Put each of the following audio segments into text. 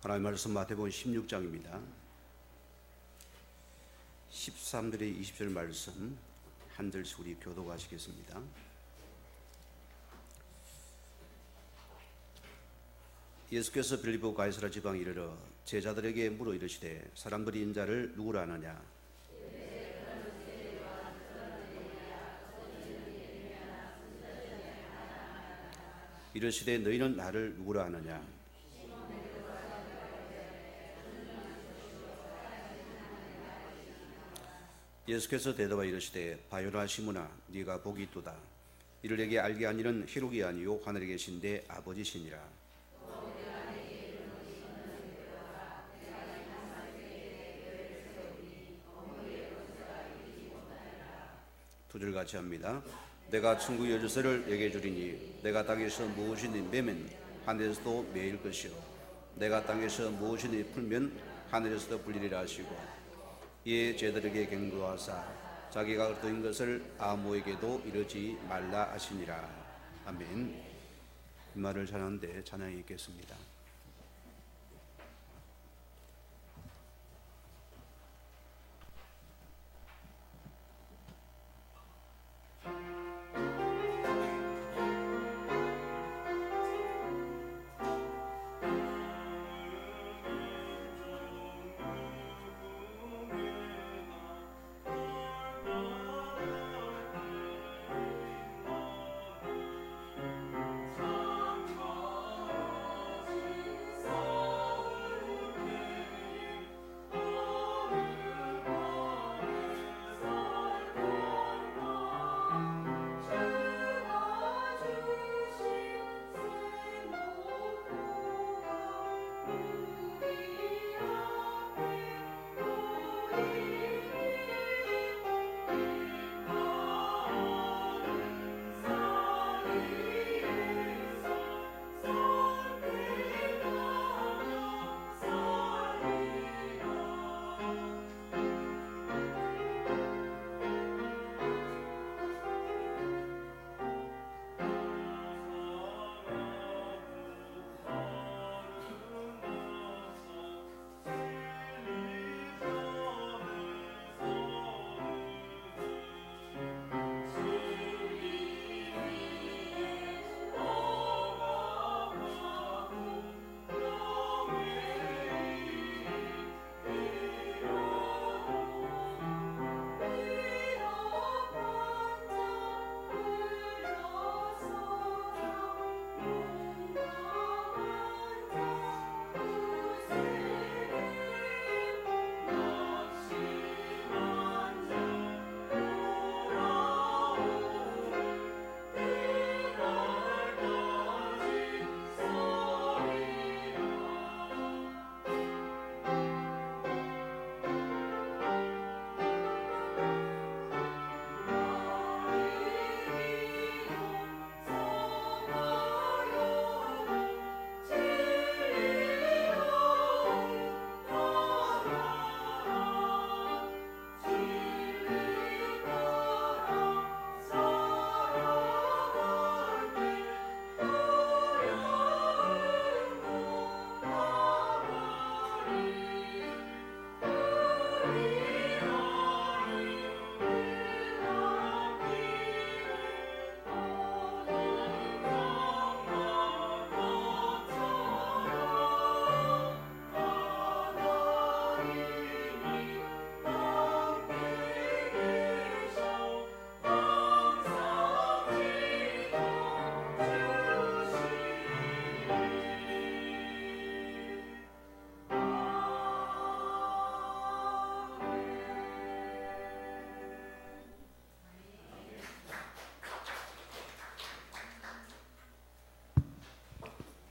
하나님의 말씀 마태복음 16장입니다. 13절에 20절 말씀 한 절씩 우리 교독하시겠습니다. 예수께서 빌립보 가이사랴 지방에 이르러 제자들에게 물어 이르시되 사람들이 인자를 누구라 하느냐? 이르시되 너희는 나를 누구라 하느냐? 예수께서 대답하여 이르시되 바요나 시므나 네가 복이 있도다. 이를 내게 알게 한 이는 희록이 아니요 하늘에 계신데 아버지시니라. 두 절 같이 합니다. 내가 천국 열쇠를 내게 주리니 내가 땅에서 무엇이니 매면 하늘에서도 매일 것이요 내가 땅에서 무엇이니 풀면 하늘에서도 풀리리라 하시고 이에 제자들에게 경고하사 자기가 얻은 것을 아무에게도 이르지 말라 하시니라. 아멘. 이 말을 전하는데 찬양이 있겠습니다.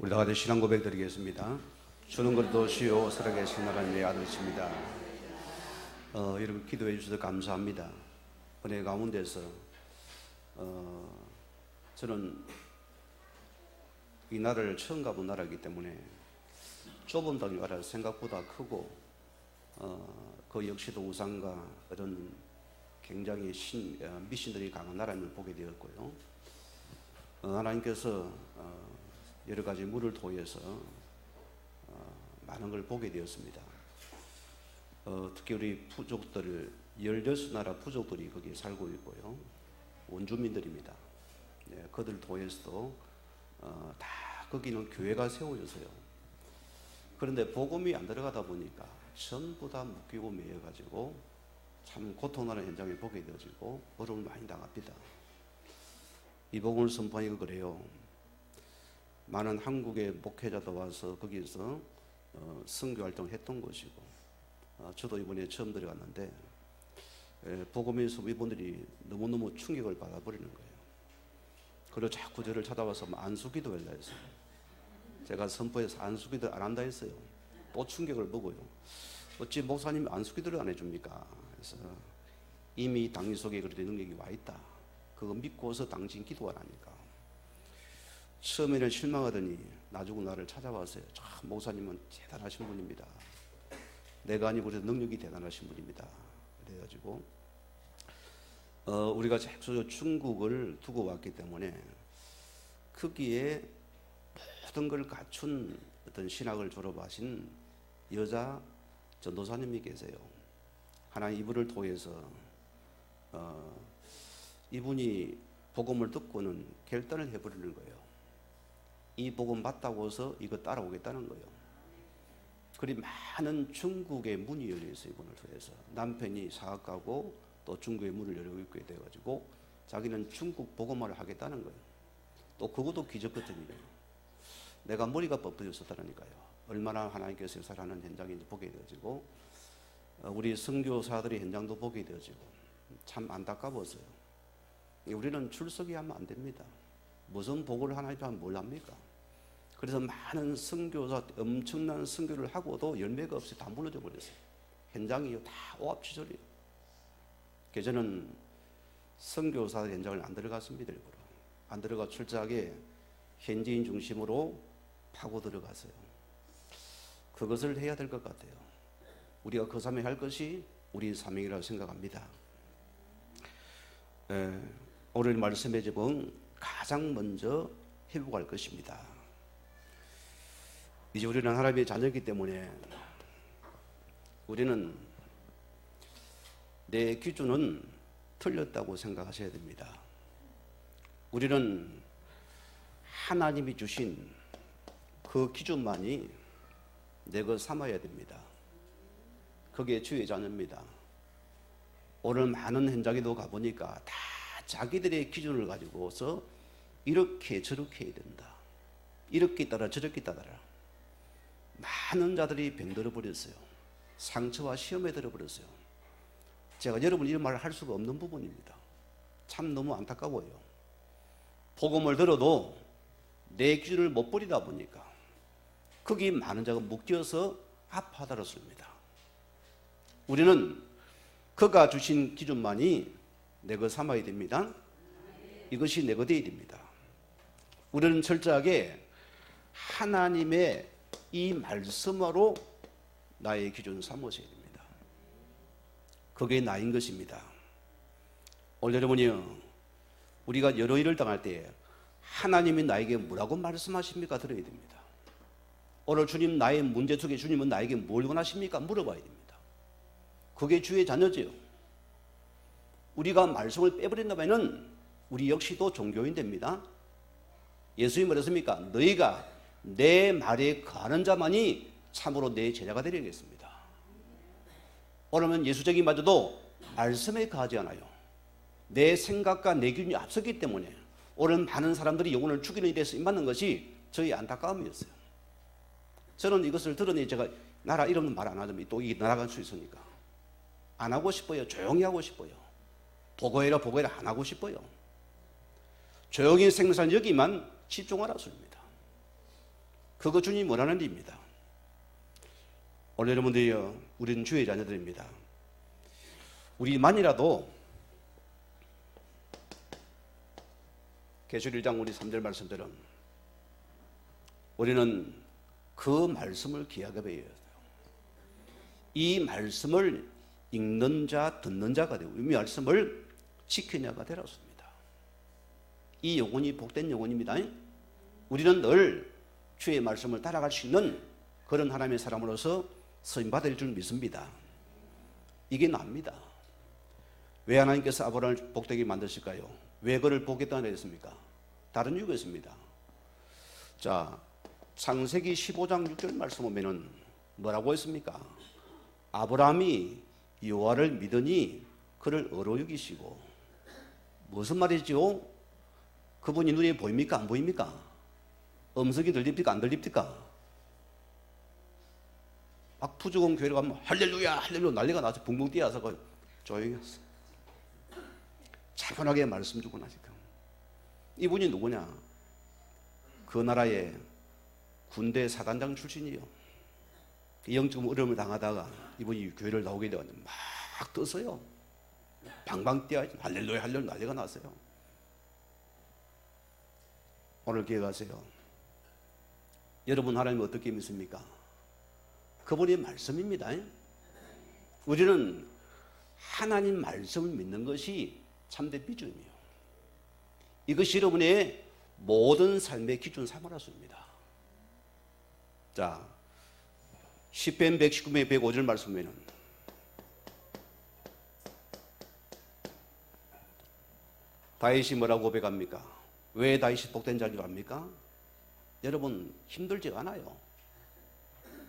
우리 다 같이 신앙 고백 드리겠습니다. 주는 그리스도시요 살아계신 하나님의 아들이십니다. 여러분 기도해 주셔서 감사합니다. 은혜 가운데서 저는 이 나라를 처음 가본 나라이기 때문에 좁은 땅이라 생각보다 크고 그 역시도 우상과 그런 굉장히 미신들이 강한 나라를 보게 되었고요. 하나님께서 여러 가지 물을 통해서 많은 걸 보게 되었습니다. 특히 우리 부족들 16나라 부족들이 거기에 살고 있고요. 원주민들입니다. 네, 그들 도에서도 다 거기는 교회가 세워졌어요. 그런데 복음이 안 들어가다 보니까 전부 다 묶이고 매여가지고 참 고통나는 현장을 보게 되어지고 어려움을 많이 당합니다. 이 복음을 선포하니까 그래요. 많은 한국의 목회자도 와서 거기서 선교 활동을 했던 것이고, 저도 이번에 처음 들어갔는데 복음에서 이분들이 너무너무 충격을 받아버리는 거예요. 그리고 자꾸 저를 찾아와서 안수기도 하려 했어요. 제가 선포해서 안수기도 안 한다 했어요. 또 충격을 먹어요. 어찌 목사님이 안수기도를 안 해줍니까? 그래서 이미 당신 속에 그렇게 능력이 와 있다. 그거 믿고서 당신 기도하라니까. 처음에는 실망하더니 나중에 나를 찾아왔어요. 참 목사님은 대단하신 분입니다. 내가 아니고 그래도 능력이 대단하신 분입니다. 그래가지고 우리가 계속 중국을 두고 왔기 때문에 거기에 모든 걸 갖춘 어떤 신학을 졸업하신 여자 전도사님이 계세요. 하나님 이분을 통해서 이분이 복음을 듣고는 결단을 해버리는 거예요. 이 복음 맞다고 해서 이거 따라오겠다는 거예요. 그리 많은 중국의 문이 열려 있어요. 이분을 통해서 남편이 사학가고 또 중국의 문을 열고 돼가지고 자기는 중국 복음화를 하겠다는 거예요. 또 그것도 기적거든요. 내가 머리가 뻗어졌었다니까요. 얼마나 하나님께서 역사하는 현장인지 보게 되어지고 우리 선교사들의 현장도 보게 되어지고 참 안타까웠어요. 우리는 출석이 하면 안 됩니다. 무슨 복을 하나님 하면 뭘 합니까? 그래서 많은 선교사 엄청난 선교를 하고도 열매가 없이 다 무너져 버렸어요. 현장이 다 오합지졸이에요. 그래서 저는 선교사 현장을 안 들어갔습니다. 일부러 안 들어가 철저하게 현지인 중심으로 파고 들어갔어요. 그것을 해야 될 것 같아요. 우리가 그 사명을 할 것이 우리 사명이라고 생각합니다. 오늘 말씀의 제목은 가장 먼저 회복할 것입니다. 이제 우리는 하나님의 자녀이기 때문에 우리는 내 기준은 틀렸다고 생각하셔야 됩니다. 우리는 하나님이 주신 그 기준만이 내 것 삼아야 됩니다. 그게 주의 자녀입니다. 오늘 많은 현장에도 가보니까 다 자기들의 기준을 가지고서 이렇게 저렇게 해야 된다. 이렇게 따라 저렇게 따라. 많은 자들이 병들어 버렸어요. 상처와 시험에 들어 버렸어요. 제가 여러분 이런 말을 할 수가 없는 부분입니다. 참 너무 안타까워요. 복음을 들어도 내 기준을 못 버리다 보니까 거기 많은 자가 묶여서 아파하더랬습니다. 우리는 그가 주신 기준만이 내 것 삼아야 됩니다. 이것이 내 것 되어야 됩니다. 우리는 철저하게 하나님의 이 말씀으로 나의 기준 삼으셔야 됩니다. 그게 나인 것입니다. 오늘 여러분이요, 우리가 여러 일을 당할 때 하나님이 나에게 뭐라고 말씀하십니까? 들어야 됩니다. 오늘 주님 나의 문제 속에 주님은 나에게 뭘 원하십니까? 물어봐야 됩니다. 그게 주의 자녀지요. 우리가 말씀을 빼버린다면 우리 역시도 종교인 됩니다. 예수님이 말했습니까? 너희가 내 말에 거하는 자만이 참으로 내 제자가 되리겠습니다. 오늘은 예수적인마저도 말씀에 거하지 않아요. 내 생각과 내 기준이 앞섰기 때문에 오늘 많은 사람들이 영혼을 죽이는 일에 쓰임받는 것이 저희 안타까움이었어요. 저는 이것을 들으니 제가 나라 이름은 말 안 하자면 또 이게 날아갈 수 있으니까 안 하고 싶어요. 조용히 하고 싶어요. 보고해라 보고해라 안 하고 싶어요. 조용히 생산 여기만 집중하라 소리입니다. 그거 주님이 원하는 일입니다. 오늘 여러분들이요, 우리는 주의 자녀들입니다. 우리만이라도 계시록 1장 우리 3절 말씀대로 우리는 그 말씀을 귀하게 배워야 돼요. 이 말씀을 읽는 자, 듣는 자가 되고 이 말씀을 지키냐가 되었습니다. 이 영혼이 복된 영혼입니다. 우리는 늘 주의 말씀을 따라갈 수 있는 그런 하나님의 사람으로서 쓰임받을 줄 믿습니다. 이게 납니다. 왜 하나님께서 아브라함을 복되게 만드실까요? 왜 그를 복했다고 했습니까? 다른 이유가 있습니다. 자, 창세기 15장 6절 말씀 보면은 뭐라고 했습니까? 아브라함이 여호와를 믿으니 그를 의로 여기시고. 무슨 말이죠? 그분이 눈에 보입니까? 안 보입니까? 음성이 들립니까? 안 들립니까? 박푸주공 교회로 가면 할렐루야 할렐루야 난리가 나서 붕붕 뛰어서 조용히 했어. 차분하게 말씀 주고 나니까. 이분이 누구냐? 그 나라의 군대 사단장 출신이요. 영적 어려움을 당하다가 이분이 교회를 나오게 되었는데 막 떴어요. 방방 뛰어 할렐루야 할렐루야 난리가 났어요. 오늘 기회 가세요. 여러분 하나님 어떻게 믿습니까? 그분의 말씀입니다. 우리는 하나님 말씀을 믿는 것이 참된 비전이에요. 이것이 여러분의 모든 삶의 기준 삼아라 수입니다. 자, 시편 119편 105절 말씀에는 다윗이 뭐라고 고백합니까? 왜 다윗이 복된 자인 줄 압니까? 여러분 힘들지 않아요.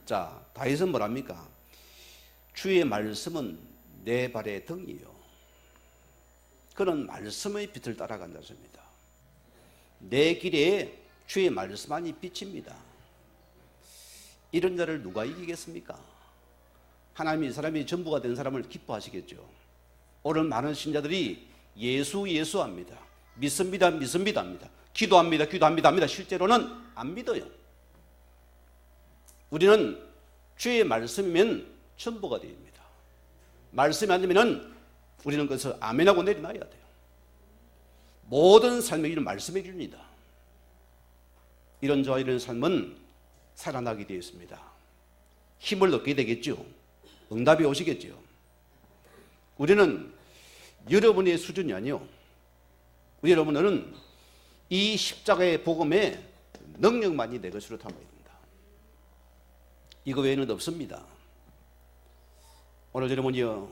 자, 다윗은 뭐랍니까? 주의 말씀은 내 발의 등이요. 그는 말씀의 빛을 따라간다 했습니다. 내 길에 주의 말씀만이 빛입니다. 이런 자를 누가 이기겠습니까? 하나님이 이 사람이 전부가 된 사람을 기뻐하시겠죠. 오늘 많은 신자들이 예수 합니다. 믿습니다 합니다. 기도합니다 합니다. 실제로는 안 믿어요. 우리는 주의 말씀이면 전부가 됩니다. 말씀이 안 되면 우리는 그것을 아멘하고 내려놔야 돼요. 모든 삶의 길은 말씀의 길입니다. 이런 저와 이런 삶은 살아나게 되어 있습니다. 힘을 얻게 되겠죠. 응답이 오시겠죠. 우리는 여러분의 수준이 아니요. 우리 여러분은 이 십자가의 복음의 능력만이 내 것으로 담아야 됩니다. 이거 외에는 없습니다. 오늘 여러분이요,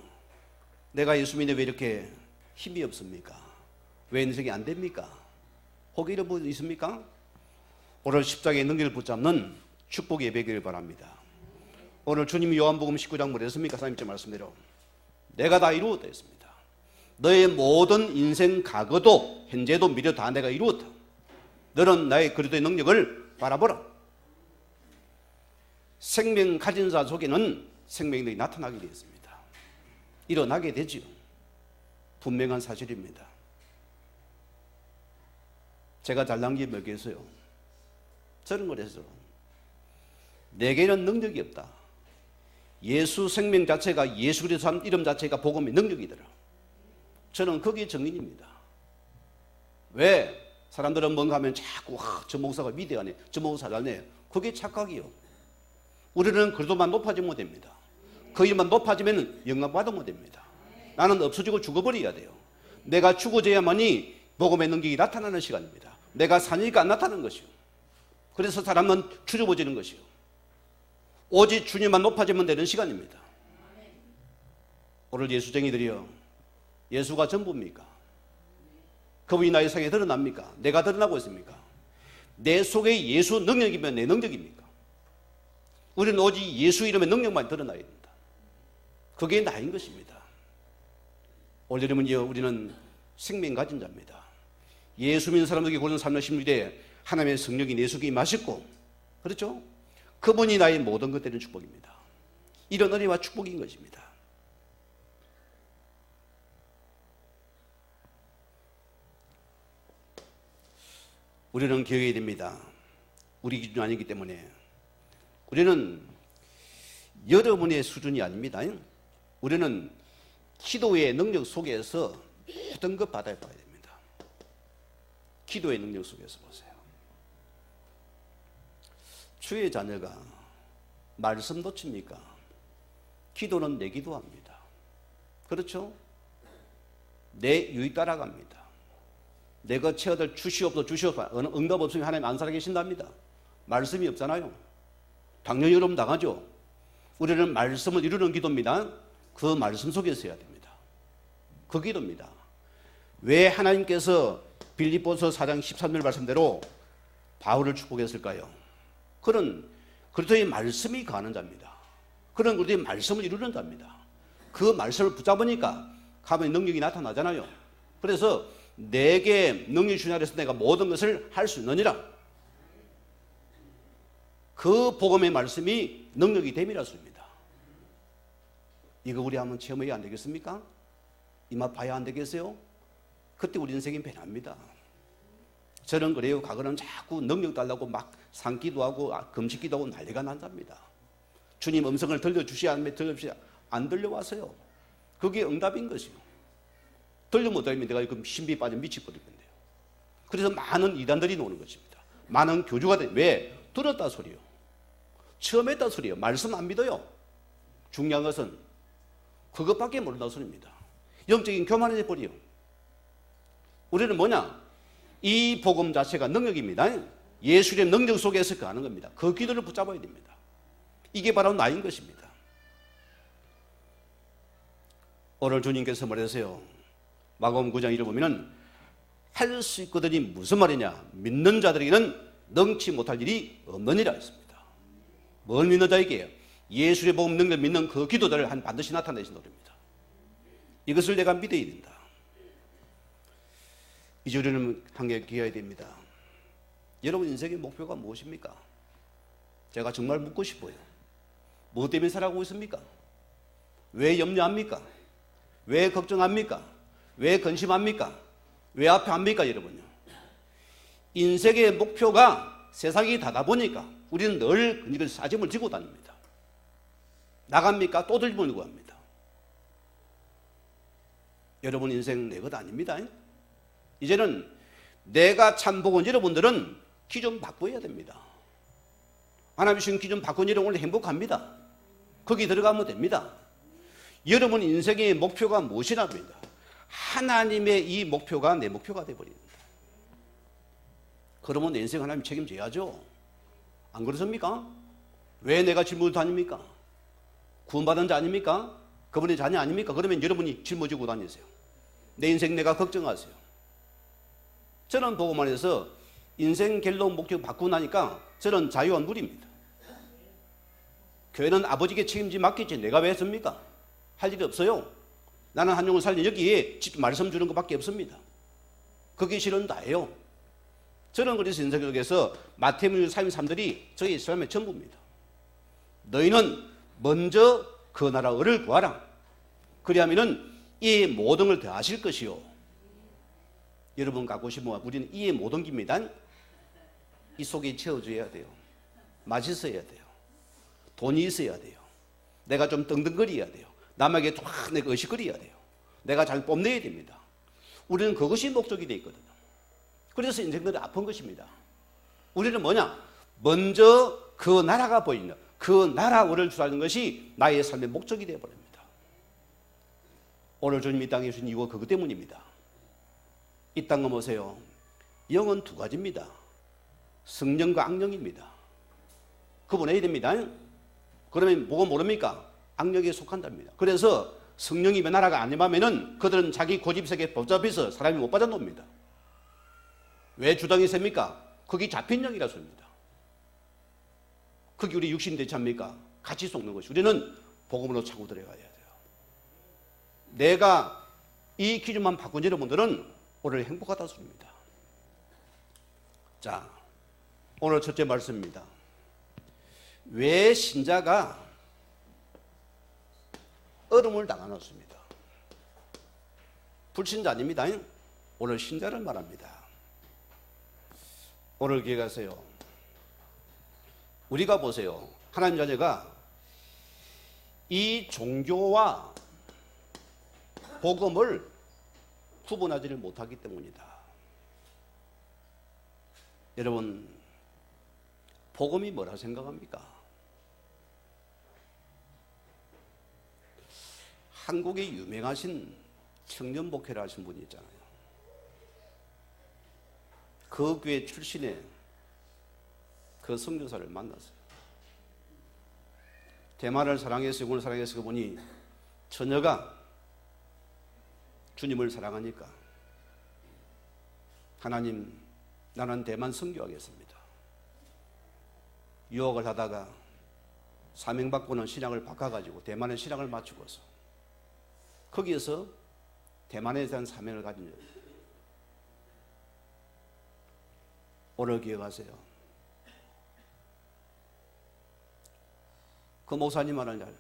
내가 예수 믿는데 왜 이렇게 힘이 없습니까? 왜 인생이 안 됩니까? 혹 이런 분 있습니까? 오늘 십자가의 능력을 붙잡는 축복 예배기를 바랍니다. 오늘 주님이 요한복음 19장 뭐랬습니까? 3절 말씀대로 내가 다 이루었다 했습니다. 너의 모든 인생 과거도 현재도 미래도 다 내가 이루었다. 너는 나의 그리스도의 능력을 바라보라. 생명 가진 자 속에는 생명력이 나타나게 되었습니다. 일어나게 되죠. 분명한 사실입니다. 제가 잘난 게 몇 개 있어요. 저런 걸 해서 내게는 능력이 없다. 예수 생명 자체가, 예수 그리스도 이름 자체가 복음의 능력이더라. 저는 거기에 정인입니다. 왜? 사람들은 뭔가 하면 자꾸 저 목사가 위대하네, 저 목사 잘하네. 그게 착각이요. 우리는 그래도만 높아지면 못 됩니다. 그 일만 높아지면 영광받으면 못 됩니다. 나는 없어지고 죽어버려야 돼요. 내가 죽어져야만이 복음의 능력이 나타나는 시간입니다. 내가 사니까 안 나타나는 것이요. 그래서 사람은 추접어지는 것이요. 오직 주님만 높아지면 되는 시간입니다. 오늘 예수쟁이들이요, 예수가 전부입니까? 그분이 나의 생에 드러납니까? 내가 드러나고 있습니까? 내 속에 예수 능력이면 내 능력입니까? 우리는 오직 예수 이름의 능력만 드러나야 됩니다. 그게 나인 것입니다. 오늘 여러분이요, 우리는 생명 가진 자입니다. 예수 믿는 사람들에게 고른 삶의 심리에 하나님의 성령이 내 속에 임하셨고, 그렇죠? 그분이 나의 모든 것 되는 축복입니다. 이런 은혜와 축복인 것입니다. 우리는 기억해야 됩니다. 우리 기준이 아니기 때문에 우리는 여러분의 수준이 아닙니다. 우리는 기도의 능력 속에서 모든 것 받아야 됩니다. 기도의 능력 속에서 보세요. 주의 자녀가 말씀 놓칩니까? 기도는 내 기도합니다. 그렇죠? 내 유익 따라갑니다. 내가 채어들 주시옵소서. 응답 없으면 하나님 안 살아계신답니다. 말씀이 없잖아요. 당연히 여러분 당하죠. 우리는 말씀을 이루는 기도입니다. 그 말씀 속에 있어야 됩니다. 그 기도입니다. 왜 하나님께서 빌립보서 4장 13절 말씀대로 바울을 축복했을까요? 그는 그리스도의 말씀이 가는 자입니다. 그는 그리스도의 말씀을 이루는 자입니다. 그 말씀을 붙잡으니까 가만히 능력이 나타나잖아요. 그래서 내게 능력이 주냐 그래서 내가 모든 것을 할 수 있느니라. 그 복음의 말씀이 능력이 됨이라 소입니다. 이거 우리 한번 체험해야 안 되겠습니까? 이맛 봐야 안 되겠어요? 그때 우리 인생이 변합니다. 저는 그래요. 과거는 자꾸 능력 달라고 막 상기도 하고 금식기도 하고 난리가 난답니다. 주님 음성을 들려주시지 않으면 안 들려와서요. 그게 응답인 것이요. 들려 못 들으면 내가 그 신비 빠져 미치버릴 건데요. 그래서 많은 이단들이 나오는 것입니다. 많은 교주가 왜? 들었다 소리요. 처음 했다 소리요. 말씀 안 믿어요. 중요한 것은 그것밖에 모른다 소리입니다. 영적인 교만해 버려요. 우리는 뭐냐? 이 복음 자체가 능력입니다. 예수의 능력 속에서 가는 겁니다. 그 기도를 붙잡아야 됩니다. 이게 바로 나인 것입니다. 오늘 주님께서 말하세요. 마가복음 9장 1을 보면은 할 수 있거든이 무슨 말이냐? 믿는 자들에게는 능치 못할 일이 없느니라 했습니다. 뭘 믿는 자에게요? 예수의 복음 능력 믿는 그 기도들을 반드시 나타내신 노래입니다. 이것을 내가 믿어야 된다. 이제 우리는 한개 기해야 됩니다. 여러분 인생의 목표가 무엇입니까? 제가 정말 묻고 싶어요. 뭐 때문에 살아가고 있습니까? 왜 염려합니까? 왜 걱정합니까? 왜 근심합니까? 왜 앞에 합니까 여러분요? 인생의 목표가 세상이 다다 보니까 우리는 늘 이걸 싸짐을 지고 다닙니다. 나갑니까? 또 들고 합니다. 여러분 인생 내 것 아닙니다. 이제는 내가 참 복은 여러분들은 기 좀 바꿔야 됩니다. 하나님 주신 기 좀 바꾼 여러분 오늘 행복합니다. 거기 들어가면 됩니다. 여러분 인생의 목표가 무엇이랍니다. 하나님의 이 목표가 내 목표가 되어버립니다. 그러면 내 인생 하나님 책임져야죠. 안 그렇습니까? 왜 내가 짊어지고 다닙니까? 구원받은 자 아닙니까? 그분의 자녀 아닙니까? 그러면 여러분이 짊어지고 다니세요. 내 인생 내가 걱정하세요. 저는 보고만 해서 인생 갤로 목적 바꾸고 나니까 저는 자유한 물입니다. 교회는 아버지께 책임지 맡기지 내가 왜 했습니까? 할 일이 없어요. 나는 한 영혼 살린 여기에 집 말씀 주는 것밖에 없습니다. 그게 실은 다예요. 저는 그래서 인생 속에서 마태복음 33들이 저희 삶의 전부입니다. 너희는 먼저 그 나라 을을 구하라. 그리하면은 이 모든 걸 더하실 것이요. 여러분 갖고 싶으면 우리는 이의 모든 겁니다. 이 속에 채워줘야 돼요. 맛있어야 돼요. 돈이 있어야 돼요. 내가 좀 떵떵거려야 돼요. 남에게 쫙 내가 의식거려야 돼요. 내가 잘 뽐내야 됩니다. 우리는 그것이 목적이 되어 있거든요. 그래서 인생들이 아픈 것입니다. 우리는 뭐냐? 먼저 그 나라가 보이는 그 나라를 주라는 것이 나의 삶의 목적이 되어버립니다. 오늘 주님이 이 땅에 주신 이유가 그것 때문입니다. 이 땅은 보세요. 영은 두 가지입니다. 성령과 악령입니다. 구분해야 됩니다. 그러면 뭐가 모릅니까? 악령에 속한답니다. 그래서 성령이 나라가 안 임하면은 그들은 자기 고집세계 복잡해서 사람이 못 빠져놉니다. 왜 주당이 셉니까? 그게 잡힌 영이라 소입니다. 그게 우리 육신 되지 않습니까? 같이 속는 것이. 우리는 복음으로 차고 들어가야 돼요. 내가 이 기준만 바꾼 여러분들은 오늘 행복하다 소입니다. 자, 오늘 첫째 말씀입니다. 왜 신자가 어려움을 당하nos습니다. 불신자 아닙니다. 오늘 신자를 말합니다. 오늘 기억하세요. 우리가 보세요. 하나님 자녀가 이 종교와 복음을 구분하지를 못하기 때문이다. 여러분, 복음이 뭐라 생각합니까? 한국에 유명하신 청년 목회를 하신 분이 있잖아요. 그 교회 출신의 그 선교사를 만났어요. 대만을 사랑해서 영혼을 사랑해서 보니 처녀가 주님을 사랑하니까 하나님, 나는 대만 선교하겠습니다. 유학을 하다가 사명받고는 신앙을 바꿔가지고 대만에 신앙을 마치고서 거기에서 대만에 대한 사명을 가진 거예요. 오늘 기억하세요. 그 목사님 말은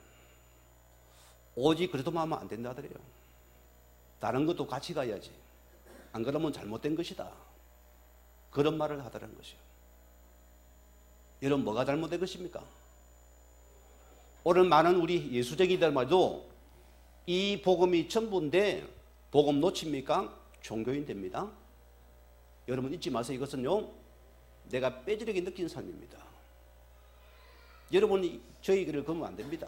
오직 그래도 하면 안 된다 하더래요. 다른 것도 같이 가야지. 안 그러면 잘못된 것이다. 그런 말을 하더라는 것이요. 여러분, 뭐가 잘못된 것입니까? 오늘 많은 우리 예수쟁이들 말도 이 복음이 전부인데 복음 놓칩니까? 종교인 됩니다. 여러분 잊지 마세요. 이것은요, 내가 빼지르게 느낀 삶입니다. 여러분이 저희 길을 걸으면 안 됩니다.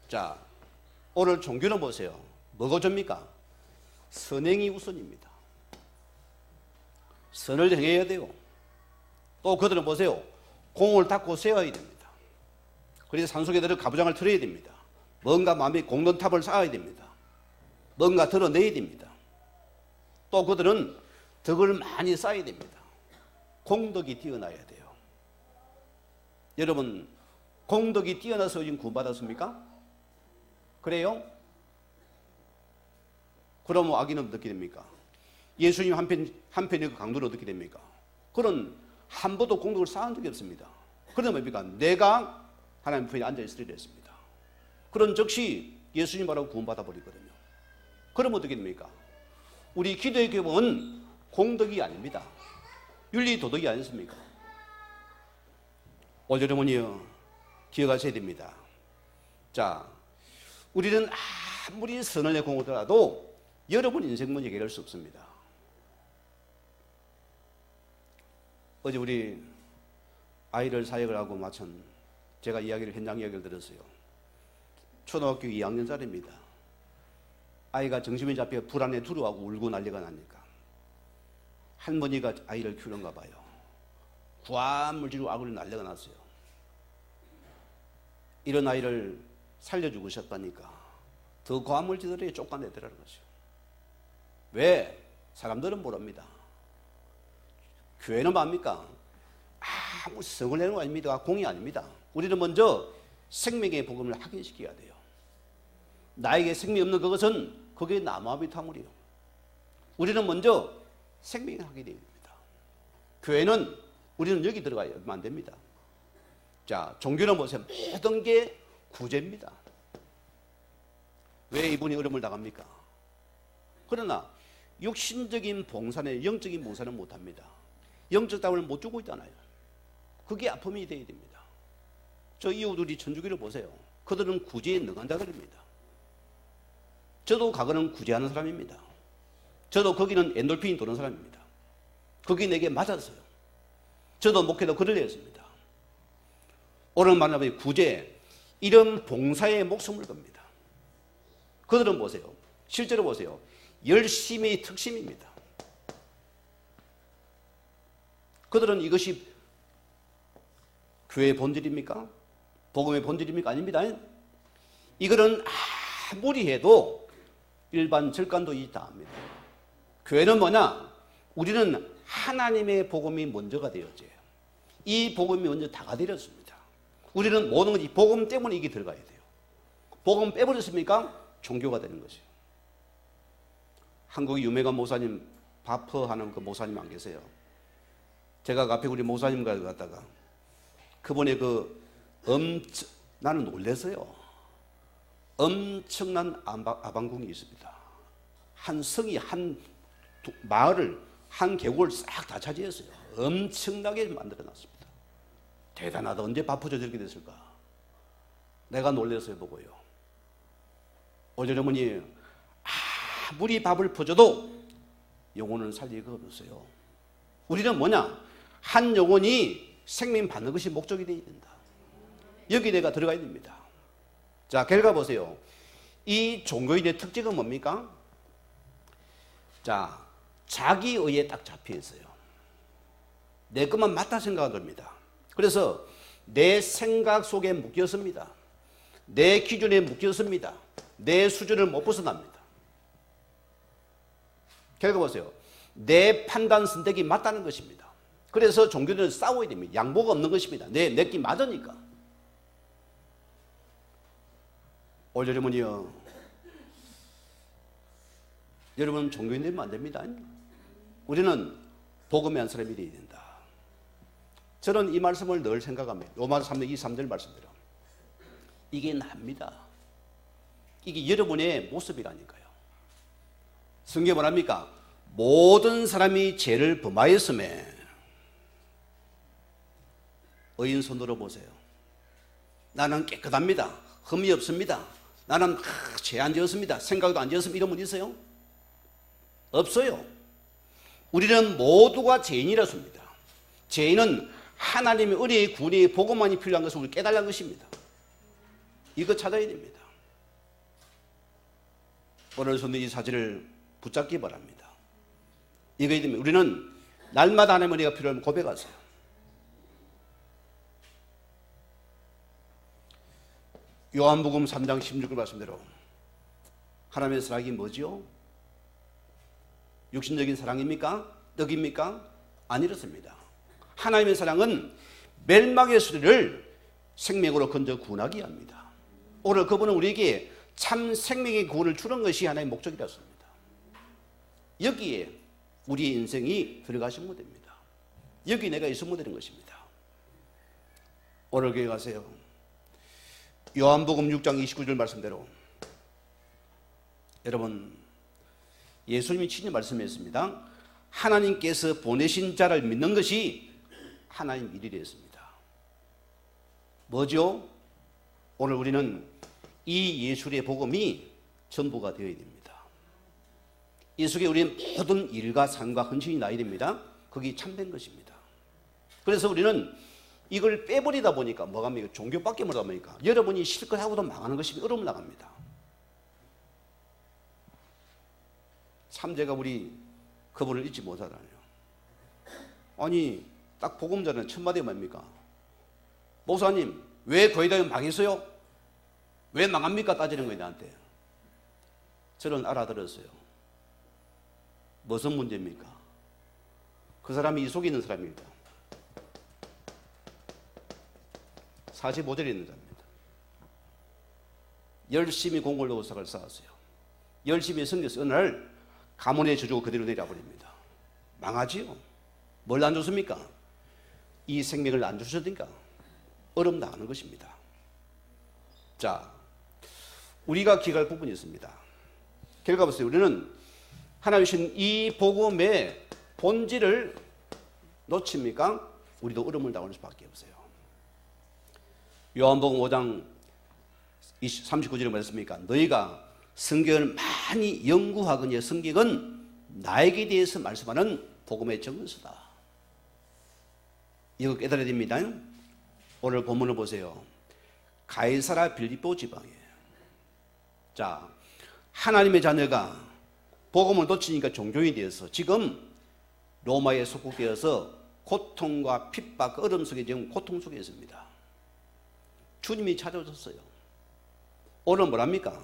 자, 오늘 종교는 보세요. 뭐가 줍니까? 선행이 우선입니다. 선을 행해야 돼요. 또 그들은 보세요. 공을 닦고 세워야 됩니다. 그래서 산속에 들어 가부장을 틀어야 됩니다. 뭔가 마음에 공론탑을 쌓아야 됩니다. 뭔가 드러내야 됩니다. 또 그들은 덕을 많이 쌓아야 됩니다. 공덕이 뛰어나야 돼요. 여러분, 공덕이 뛰어나서 지금 구원받았습니까? 그래요? 그럼 악인은 어떻게 됩니까? 예수님 한편의 그 강도는 어떻게 됩니까? 그는 한 번도 공덕을 쌓은 적이 없습니다. 그러면 뭡니까? 내가 하나님 편에 앉아있으리라 했습니다. 그런 즉시 예수님 바라고 구원받아 버리거든요. 그러면 어떻게 됩니까? 우리 기도의 교범은 공덕이 아닙니다. 윤리 도덕이 아니십니까? 오늘 여러분이요, 기억하셔야 됩니다. 자, 우리는 아무리 선을 내공하더라도 여러분 인생만 해결할 수 없습니다. 어제 우리 아이를 사역을 하고 마친 제가 현장 이야기를 들었어요. 초등학교 2학년짜리입니다. 아이가 정신이 잡혀 불안에 두려워하고 울고 난리가 나니까 할머니가 아이를 키우는가 봐요. 구암물질로 악을 난리가 났어요. 이런 아이를 살려주고 싶다니까 더 구암물질들이 쫓아내더라는 것이요. 왜? 사람들은 모릅니다. 교회는 뭡니까? 아무 성을 내는 거 아닙니다. 공이 아닙니다. 우리는 먼저 생명의 복음을 확인시켜야 돼요. 나에게 생명이 없는 그것은 그게 나무아비 타물이요. 우리는 먼저 생명을 하게 됩니다. 교회는 우리는 여기 들어가야 안 됩니다. 자, 종교는 보세요. 모든 게 구제입니다. 왜 이분이 어려움을 당합니까? 그러나 육신적인 봉사는 영적인 봉사는 못합니다. 영적 답을 못 주고 있잖아요. 그게 아픔이 되어야 됩니다. 저 이웃들이 천주교를 보세요. 그들은 구제에 능한 자들입니다. 저도 과거는 구제하는 사람입니다. 저도 거기는 엔돌핀이 도는 사람입니다. 그게 내게 맞았어요. 저도 목회도 그를 했습니다. 오늘 만나면 구제, 이런 봉사에 목숨을 겁니다. 그들은 보세요. 실제로 보세요. 열심히 특심입니다. 그들은 이것이 교회의 본질입니까? 복음의 본질입니까? 아닙니다. 이거는 아무리 해도 일반 절간도 다 합니다. 교회는 뭐냐? 우리는 하나님의 복음이 먼저가 되었지. 이 복음이 먼저 다가 되었습니다. 우리는 모든 것이 복음 때문에 이게 들어가야 돼요. 복음 빼버렸습니까? 종교가 되는 것이에요. 한국의 유명한 목사님, 바퍼 하는 그 목사님 안 계세요? 제가 앞에 우리 목사님과 갔다가 그분의 나는 놀랐어요. 엄청난 아방궁이 있습니다. 한 성이 마을을 한 계곡을 싹 다 차지했어요. 엄청나게 만들어놨습니다. 대단하다. 언제 바쁘져 저렇게 됐을까? 내가 놀랐어요, 보고요. 어머니 아무리 밥을 퍼줘도 영혼을 살리기가 없어요. 우리는 뭐냐? 한 영혼이 생명 받는 것이 목적이 되어야 된다. 여기 내가 들어가야 됩니다. 자, 결과 보세요. 이 종교인의 특징은 뭡니까? 자, 자기의에 딱 잡혀 있어요. 내 것만 맞다 생각을 합니다. 그래서 내 생각 속에 묶였습니다. 내 기준에 묶였습니다. 내 수준을 못 벗어납니다. 결과 보세요. 내 판단 선택이 맞다는 것입니다. 그래서 종교들은 싸워야 됩니다. 양보가 없는 것입니다. 내끼 맞으니까. 여러분이요, 여러분 종교인 되면 안 됩니다. 우리는 복음의 한 사람이 되어야 된다. 저는 이 말씀을 늘 생각합니다. 로마서 3장 23절 말씀대로 이게 납니다. 이게 여러분의 모습이라니까요. 성경이 뭐랍니까? 모든 사람이 죄를 범하였음에 의인 손들어 보세요. 나는 깨끗합니다. 흠이 없습니다. 나는 죄 안 지었습니다. 생각도 안 지었습니다. 이런 분 있어요? 없어요. 우리는 모두가 죄인이라습니다. 죄인은 하나님의 은혜의 구원의 복음만이 필요한 것을 우리 깨달은 것입니다. 이거 찾아야 됩니다. 오늘 손님 이 사실을 붙잡기 바랍니다. 이거에 되면 우리는 날마다 하나님의 은혜가 필요하면 고백하세요. 요한복음 3장 16절 말씀대로 하나님의 사랑이 뭐지요? 육신적인 사랑입니까? 떡입니까? 아니렇습니다. 하나님의 사랑은 멸망의 수리를 생명으로 건져 구원하기 합니다. 오늘 그분은 우리에게 참 생명의 구원을 주는 것이 하나의 목적이었습니다. 여기에 우리의 인생이 들어가시면 됩니다. 여기 내가 있으면 되는 것입니다. 오늘 교회 가세요. 요한복음 6장 29절 말씀대로 여러분 예수님이 친히 말씀했습니다. 하나님께서 보내신 자를 믿는 것이 하나님 일이 되었습니다. 뭐죠? 오늘 우리는 이 예수의 복음이 전부가 되어야 됩니다. 이 속에 우리는 모든 일과 삶과 헌신이 나야 됩니다. 그게 참된 것입니다. 그래서 우리는 이걸 빼버리다 보니까 뭐가 합니까? 종교밖에 못하다 보니까 여러분이 실컷 하고도 망하는 것이 어려움 나갑니다. 삼재가 우리 그분을 잊지 못하다니요. 아니 딱 복음 전에 첫 마디가 뭡니까? 목사님 왜 교회가 망했어요? 왜 망합니까? 따지는 거예요 나한테. 저는 알아들었어요. 무슨 문제입니까? 그 사람이 이 속에 있는 사람입니다. 45절에 있는 자입니다. 열심히 공부를 하고 sak을 쌓았어요. 열심히 섬겼어요. 어느 날 가문의 저주가 그대로 내려버립니다. 망하지요. 뭘 안 줬습니까? 이 생명을 안 주셨으니까 어려움 당하는 것입니다. 자, 우리가 기억할 부분이 있습니다. 결과 보세요. 우리는 하나님 주신 이 복음의 본질을 놓칩니까? 우리도 어려움을 당할 수밖에 없어요. 요한복음 5장 39절에 말했습니까? 너희가 성경을 많이 연구하거니와 성경은 나에게 대해서 말씀하는 복음의 정서다. 이거 깨달아야 됩니다. 오늘 본문을 보세요. 가이사라 빌립보 지방이에요. 자, 하나님의 자녀가 복음을 놓치니까 종교인이 되어서 지금 로마에 속국되어서 고통과 핍박, 어려움 속에 지금 고통 속에 있습니다. 주님이 찾아오셨어요. 오늘 뭐랍니까?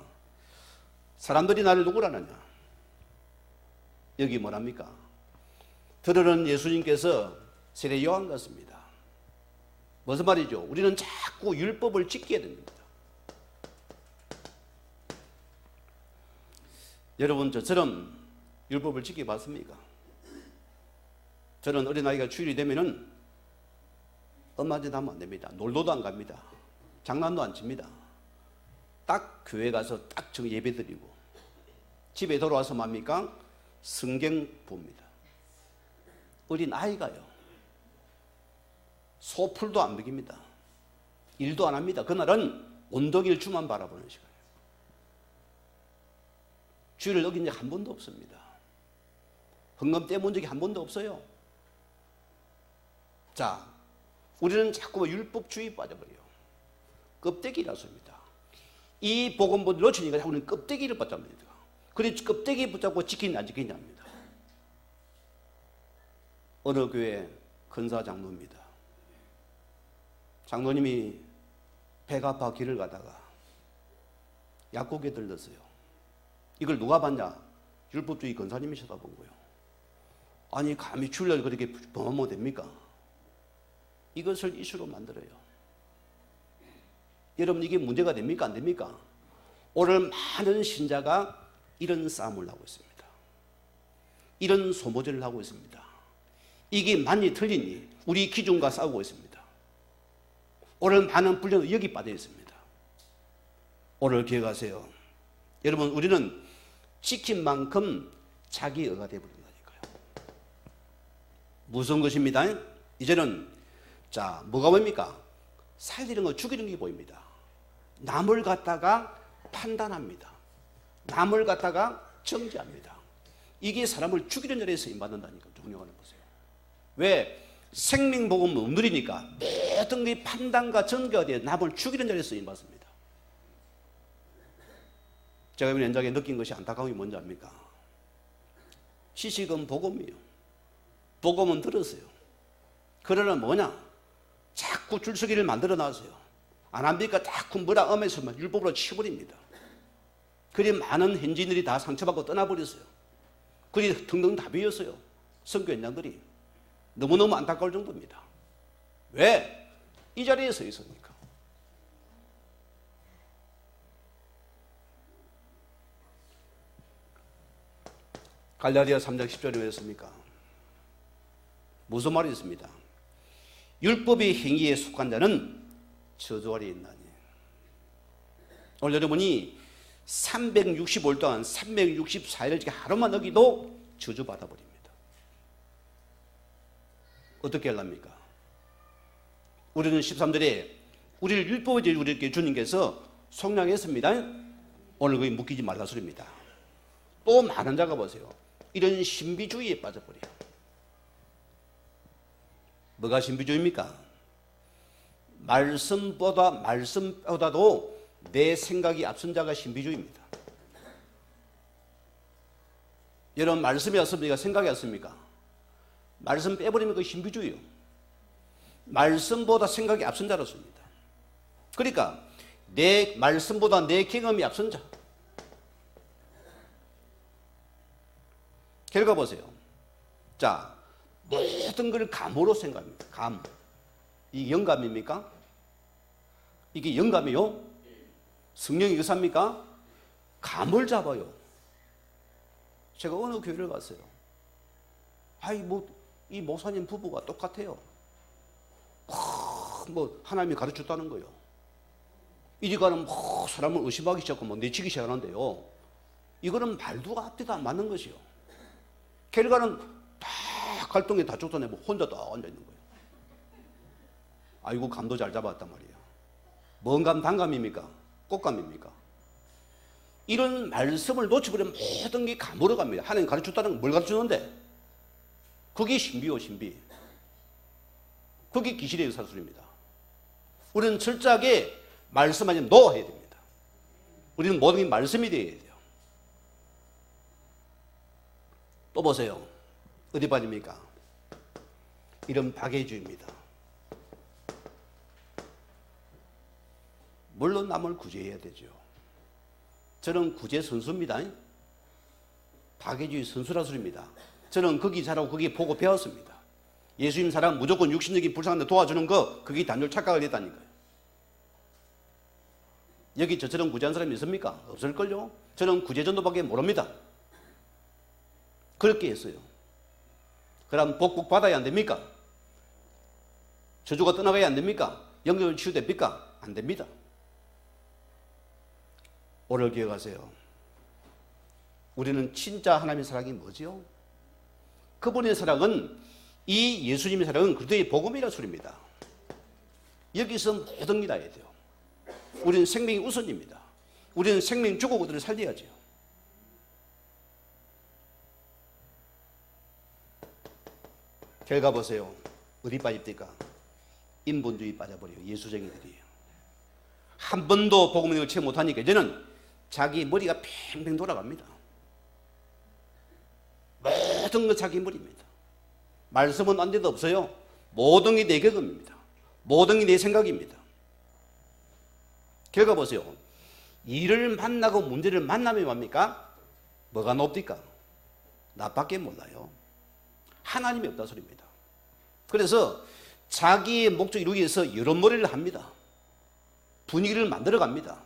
사람들이 나를 누구라느냐? 여기 뭐랍니까? 들으는 예수님께서 세례 요한 같습니다. 무슨 말이죠? 우리는 자꾸 율법을 지켜야 됩니다. 여러분 저처럼 율법을 지켜봤습니까? 저는 어린아이가 주일이 되면은 엄마 집 하면 안 됩니다. 놀러도 안 갑니다. 장난도 안 칩니다. 딱 교회 가서 딱 저 예배 드리고 집에 돌아와서 뭡니까? 성경 봅니다. 어린아이가요. 소풀도 안 먹입니다. 일도 안 합니다. 그날은 온덕일 주만 바라보는 시간이에요. 주일을 어긴 적 한 번도 없습니다. 헌금 떼본 적이 한 번도 없어요. 자, 우리는 자꾸 율법주의 빠져버려요. 껍데기라서입니다. 이 복음을 놓치니까 우리는 껍데기를 붙잡니다. 그래서 껍데기 붙잡고 지키냐 안 지키냐 합니다. 어느 교회 근사 장로입니다. 장로님이 배가 아파 길을 가다가 약국에 들렀어요. 이걸 누가 봤냐? 율법주의 권사님이 쳐다본 거예요. 아니 감히 주일날 그렇게 범하면 됩니까? 이것을 이슈로 만들어요. 여러분 이게 문제가 됩니까? 안 됩니까? 오늘 많은 신자가 이런 싸움을 하고 있습니다. 이런 소모전을 하고 있습니다. 이게 맞니 틀리니 우리 기준과 싸우고 있습니다. 오늘 많은 분량은 여기 빠져 있습니다. 오늘 기억하세요. 여러분 우리는 지킨 만큼 자기의가 되어버린다니까요. 무슨 것입니다? 이제는 자 뭐가 보입니까? 살리는 거 죽이는 게 보입니다. 남을 갖다가 판단합니다. 남을 갖다가 정죄합니다. 이게 사람을 죽이는 자리에 쓰임받는다니까. 중요한 거 보세요. 왜? 생명복음을 못 누리니까 모든 게 판단과 정죄가 되어 남을 죽이는 자리에 쓰임받습니다. 제가 이번 연장에 느낀 것이 안타까움이 뭔지 압니까? 시식은 복음이에요. 복음은 들었어요. 그러나 뭐냐? 자꾸 줄서기를 만들어 놨어요. 안 합니까? 자꾸 뭐라 엄해서만 율법으로 치버립니다. 그리 많은 현지인들이 다 상처받고 떠나버렸어요. 그리 등등 다 비었어요. 선교 연장들이. 너무너무 안타까울 정도입니다. 왜? 이 자리에 서 있으니까. 갈라디아 3장 10절에 왜 했습니까? 무슨 말이 있습니다. 율법의 행위에 속한 자는 저주 아래에 있나니. 오늘 여러분이 365일 동안 364일을 하루만 어기도 저주받아버립니다. 어떻게 하랍니까? 우리는 13절에 우리를 율법의 우리에게 주님께서 속량했습니다. 오늘 거기 묶이지 말라 소리입니다. 또 많은 자가 보세요. 이런 신비주의에 빠져버려요. 뭐가 신비주의입니까? 말씀보다도 내 생각이 앞선 자가 신비주의입니다. 여러분 말씀이 왔습니까? 생각이 왔습니까? 말씀 빼버리면 그 신비주의요. 말씀보다 생각이 앞선 자로습니다. 그러니까 내 말씀보다 내 경험이 앞선 자. 결과 보세요. 자, 모든 걸 감으로 생각합니다. 감. 이게 영감입니까? 이게 영감이요? 성령이 의사입니까? 감을 잡아요. 제가 어느 교회를 갔어요. 이 목사님 부부가 똑같아요. 하나님이 가르쳤다는 거예요. 이리 가는 사람을 의심하기 시작하고 내치기 시작하는데요. 이거는 말도 앞뒤도 안 맞는 것이요. 결과는 다 갈등에 다 쫓아내고 혼자 딱 앉아있는 거예요. 아이고 감도 잘 잡았단 말이에요. 뭔 감? 단감입니까? 꽃감입니까? 이런 말씀을 놓쳐버리면 모든 게 감으로 갑니다. 하나님 가르쳤다는 건 뭘 가르쳤는데? 그게 신비요 신비. 그게 기실의 의사술입니다. 우리는 철저하게 말씀하지 놓아야 됩니다. 우리는 모든 게 말씀이 되어야 돼요. 또 보세요. 어디 빠집니까? 이런 박애주의입니다. 물론 남을 구제해야 되죠. 저는 구제 선수입니다. 박애주의 선수라 소리입니다. 저는 거기 자라고 거기 보고 배웠습니다. 예수님 사랑 무조건 육신적인 불쌍한데 도와주는 거 그게 단절 착각을 했다니까요. 여기 저처럼 구제한 사람이 있습니까? 없을걸요? 저는 구제 정도밖에 모릅니다. 그렇게 했어요. 그럼 복국 받아야 안 됩니까? 저주가 떠나가야 안 됩니까? 영역을 치유됩니까? 안 됩니다. 오늘 기억하세요. 우리는 진짜 하나님의 사랑이 뭐지요? 그분의 사랑은 이 예수님의 사랑은 그리스도의 복음이라는 소리입니다. 여기서 모든 게 나야 돼요. 우리는 생명이 우선입니다. 우리는 생명 주고 그들을 살려야죠. 결과 보세요. 어디 빠집니까? 인본주의 빠져버려요. 예수쟁이들이. 한 번도 복음을 채 못하니까 이제는 자기 머리가 팽팽 돌아갑니다. 모든 건 자기 머리입니다. 말씀은 안 돼도 없어요. 모든 게 내 경험입니다. 모든 게 내 생각입니다. 결과 보세요. 일을 만나고 문제를 만나면 뭡니까? 뭐가 높습니까? 나밖에 몰라요. 하나님이 없다 소리입니다. 그래서 자기의 목적 이루기 위해서 여러 머리를 합니다. 분위기를 만들어 갑니다.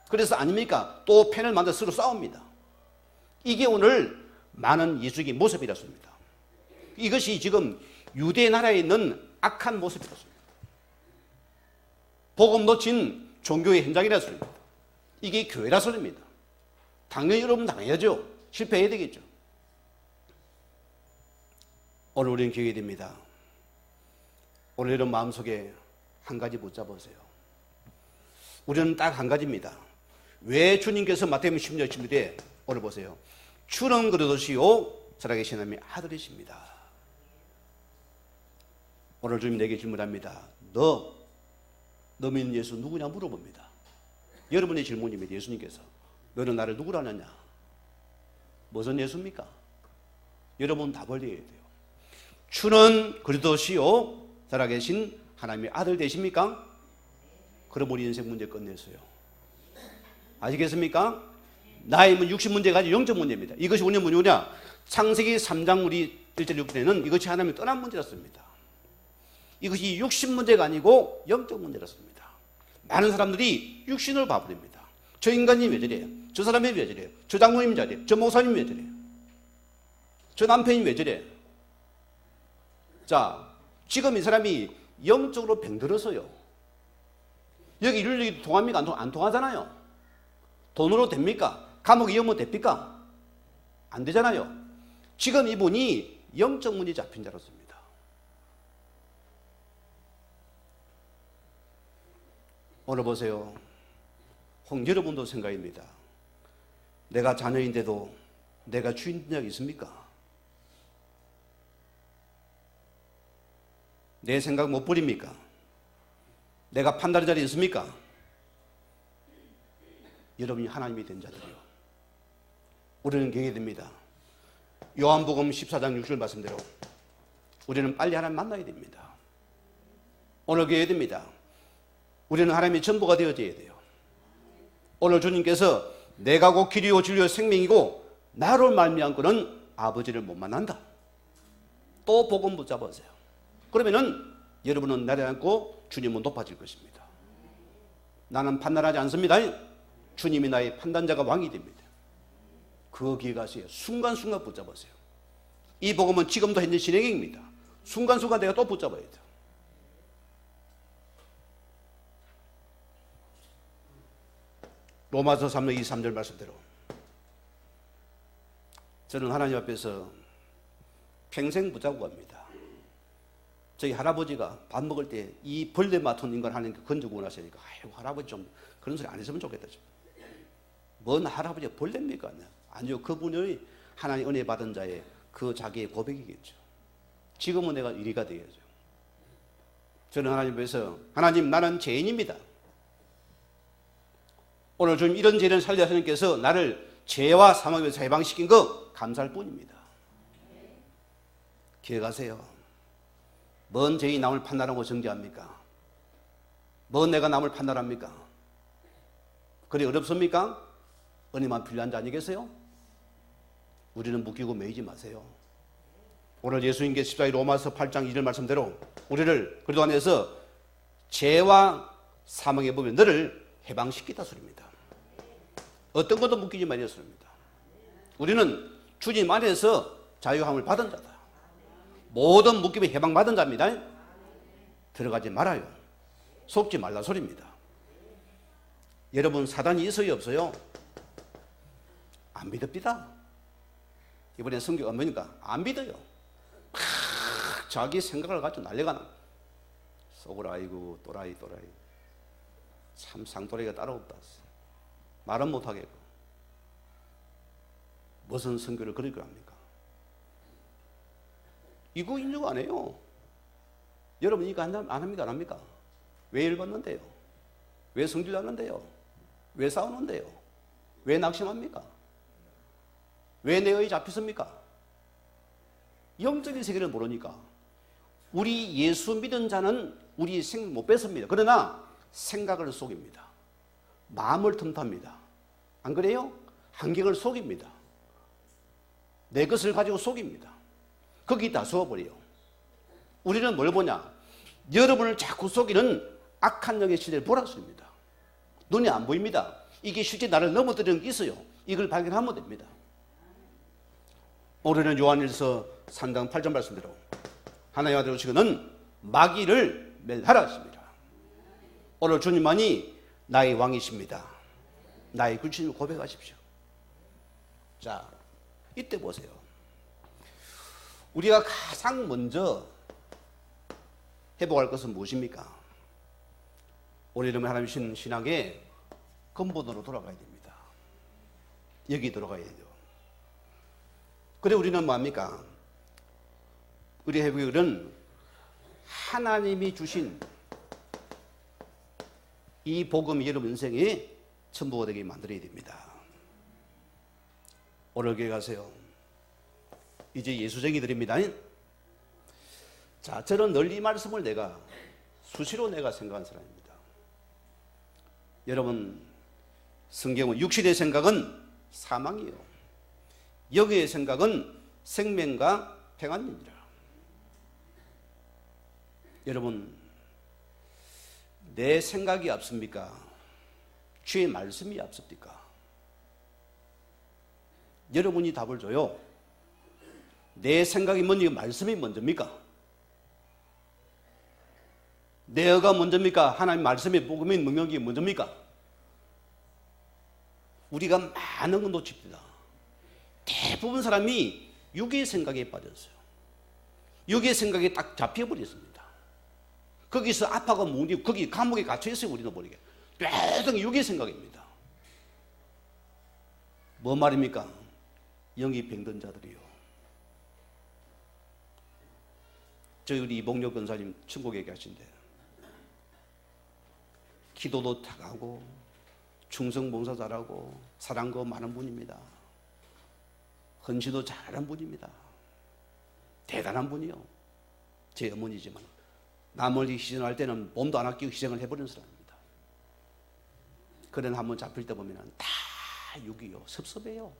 그래서 아닙니까? 또 펜을 만들어 서로 싸웁니다. 이게 오늘 많은 예수의 모습이라습니다. 이것이 지금 유대 나라에 있는 악한 모습이라습니다. 복음 놓친 종교의 현장이라습니다. 이게 교회라 소리입니다. 당연히 여러분 당해야죠. 실패해야 되겠죠. 오늘 우리는 기회가 됩니다. 오늘 여러분 마음속에 한 가지 붙잡으세요. 우리는 딱 한 가지입니다. 왜 주님께서 마태복음 10장 11절에 오늘 보세요. 주는 그러듯이요 살아계신 하나님의 아들이십니다. 오늘 주님 내게 질문합니다. 너 믿는 예수 누구냐 물어봅니다. 여러분의 질문입니다. 예수님께서 너는 나를 누구라 하느냐? 무슨 예수입니까? 여러분 답을 내야 돼요. 주는 그러듯이요 살아계신 하나님의 아들 되십니까? 그럼 우리 인생 문제 끝냈어요. 아시겠습니까? 나이면 60문제가 아니라 영적 문제입니다. 이것이 우리는 뭐냐? 창세기 3장 우리 1절 6절에는 이것이 하나님의 떠난 문제였습니다. 이것이 60문제가 아니고 영적 문제였습니다. 많은 사람들이 육신을 봐버립니다. 저 인간이 왜 저래요? 저 사람이 왜 저래요? 저 장로님 왜 저래요? 저 목사님 왜 저래요? 저 남편이 왜 저래요? 자, 지금 이 사람이 영적으로 병들어서요. 여기 윤리도 통합니까? 안 통하잖아요. 돈으로 됩니까? 감옥에 이으면 됩니까? 안 되잖아요. 지금 이분이 영적 문제 잡힌 자로습니다. 오늘 보세요. 혹 여러분도 생각입니다. 내가 자녀인데도 내가 주인 된 적이 있습니까? 내 생각 못 버립니까? 내가 판단의 자리에 있습니까? 여러분이 하나님이 된 자들이요. 우리는 경계해야 됩니다. 요한복음 14장 6절 말씀대로 우리는 빨리 하나님 만나야 됩니다. 오늘 경계해야 됩니다. 우리는 하나님의 전부가 되어져야 돼요. 오늘 주님께서 내가 곧 길이요 진리요 생명이고 나로 말미암은 그는 아버지를 못 만난다. 또 복음 붙잡으세요. 그러면은 여러분은 나를 안고 주님은 높아질 것입니다. 나는 판단하지 않습니다. 주님이 나의 판단자가 왕이 됩니다. 그 기회가세요. 순간순간 붙잡으세요. 이 복음은 지금도 현재 진행입니다. 순간순간 내가 또 붙잡아야 돼요. 로마서 3장 23절 말씀대로 저는 하나님 앞에서 평생 붙잡고 갑니다. 저희 할아버지가 밥 먹을 때 이 벌레 맡은 인간 하나님께 건져고 나시니까 아이고 할아버지 좀 그런 소리 안 했으면 좋겠다. 뭔 할아버지가 벌레입니까? 아니요. 그분이 하나님 은혜 받은 자의 그 자기의 고백이겠죠. 지금은 내가 이리가 되어야죠. 저는 하나님 앞에서 하나님 나는 죄인입니다. 오늘 좀 이런 죄를 살려 하나님께서 나를 죄와 사망에서 해방시킨 거 감사할 뿐입니다. 기억하세요. 뭔 죄인이 남을 판단하고 정죄합니까? 뭔 내가 남을 판단합니까? 그래 어렵습니까? 은혜만 필요한 자 아니겠어요? 우리는 묶이고 매이지 마세요. 오늘 예수님께 십자가의 로마서 8장 2절 말씀대로 우리를 그리스도 안에서 죄와 사망의 법에 너를 해방시키다 소리입니다. 어떤 것도 묶이지 말이었습니다. 우리는 주님 안에서 자유함을 받은 자다. 모든 묶임에 해방받은 자입니다. 들어가지 말아요. 속지 말라 소리입니다. 여러분 사단이 있어요 없어요? 안 믿읍니다. 이번에 성경 안 보니까 안 믿어요. 자기 생각을 가지고 난리가 나. 소그라이고 또라이 참 상또라이가 따로 없다. 말은 못하겠고 무슨 성교를 그렇게 합니까? 이거 인정 안 해요. 여러분 이거 안 합니까? 안 합니까? 왜 열받는데요? 왜 성질 나는데요? 왜 싸우는데요? 왜 낙심합니까? 왜 내 의에 잡혔습니까? 영적인 세계를 모르니까 우리 예수 믿은 자는 우리 생각 못 뺏습니다. 그러나 생각을 속입니다. 마음을 틈탑니다. 안 그래요? 환경을 속입니다. 내 것을 가지고 속입니다. 거기 다 속아버려요. 우리는 뭘 보냐? 여러분을 자꾸 속이는 악한 영의 시대를 보라습니다. 눈이 안 보입니다. 이게 실제 나를 넘어뜨리는 게 있어요. 이걸 발견하면 됩니다. 오늘은 요한일서 3장 8절 말씀대로 하나님의 아들 오시고 는 마귀를 멸하라 했습니다. 오늘 주님만이 나의 왕이십니다. 나의 구주님을 고백하십시오. 자, 이때 보세요. 우리가 가장 먼저 회복할 것은 무엇입니까? 우리는 하나님 신 신앙의 근본으로 돌아가야 됩니다. 여기 돌아가야 돼요. 그래 우리는 뭐합니까? 우리 회복은 하나님이 주신 이 복음이 여러분 인생의 전부가 되게 만들어야 됩니다. 오늘 교회 가세요. 이제 예수쟁이들입니다. 자, 저는 늘 이 말씀을 수시로 내가 생각한 사람입니다. 여러분, 성경은 육신의 생각은 사망이에요. 영의 생각은 생명과 평안입니다. 여러분, 내 생각이 앞섭니까? 주의 말씀이 앞섭니까? 여러분이 답을 줘요. 내 생각이 먼저, 말씀이 먼저입니까? 내가 먼저입니까? 하나님 말씀의 복음이 능력이 먼저입니까? 우리가 많은 건 놓칩니다. 대부분 사람이 육의 생각에 빠졌어요. 육의 생각에 딱 잡혀버렸습니다. 거기서 아파가 뭐니, 거기 감옥에 갇혀있어요. 우리도 모르게. 계속 육의 생각입니다. 뭐 말입니까? 영이 병든 자들이요. 저희 우리 이봉력 권사님 천국에 계신데 기도도 착하고 충성봉사 잘하고 사랑도 많은 분입니다. 헌신도 잘하는 분입니다. 대단한 분이요. 제 어머니지만 남을 희생할 때는 몸도 안 아끼고 희생을 해버리는 사람입니다. 그런 한번 잡힐 때 보면 다 육이요. 섭섭해요.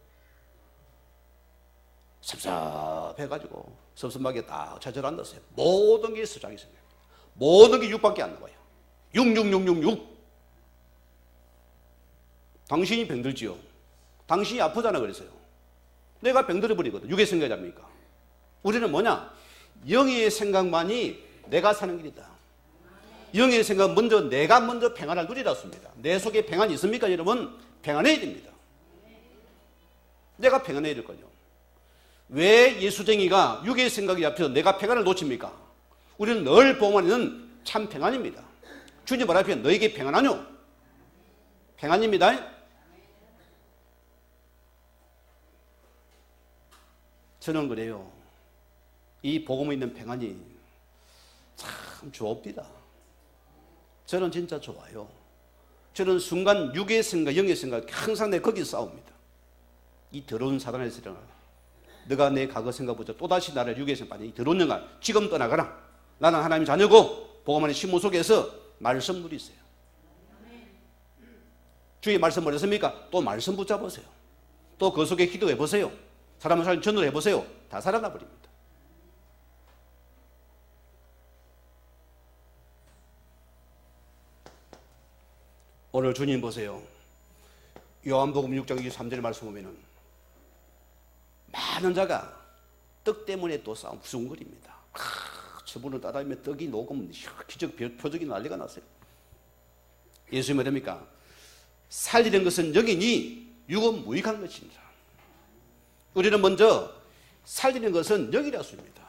섭섭해가지고 섭섭하게 딱 좌절 앉았어요. 모든 게 있어 자기 생각입니다. 모든 게 육밖에 안 나와요. 6. 당신이 병들지요. 당신이 아프잖아 그랬어요. 내가 병들어버리거든. 육의 생각이 잡니까? 우리는 뭐냐? 영의 생각만이 내가 사는 길이다. 영의 생각 먼저 내가 먼저 평안을 누리라습니다. 내 속에 평안이 있습니까 여러분? 평안해야 됩니다. 내가 평안해야 될 거죠. 왜 예수쟁이가 육의 생각이 잡혀서 내가 평안을 놓칩니까? 우리는 늘 보면 참 평안입니다. 주님 말 앞에 너에게 평안하뇨? 평안입니다. 저는 그래요. 이 복음에 있는 평안이 참 좋습니다. 저는 진짜 좋아요. 저는 순간 육의 생각, 영의 생각 항상 내 거기서 싸웁니다. 이 더러운 사단의 세력을 너가 내 과거 생각보다 또다시 나를 육의 생각 빠진 이 더러운 영아 지금 떠나가라. 나는 하나님 자녀고 복음 안의 신문 속에서 말씀 누리세요. 주의 말씀 뭐랬습니까? 또 말씀 붙잡으세요. 또 그 속에 기도해 보세요. 사람을 살린 전도를 해보세요. 다 살아나 버립니다. 오늘 주님 보세요. 요한복음 6장 23절 말씀 보면은 많은 자가 떡 때문에 또 싸움 부숭거립니다. 저분을 따라하면 떡이 녹으면 기적 표적이 난리가 났어요. 예수님이 뭐랍니까? 살리는 것은 영이니 육은 무익한 것입니다. 우리는 먼저 살리는 것은 영이라 씁니다.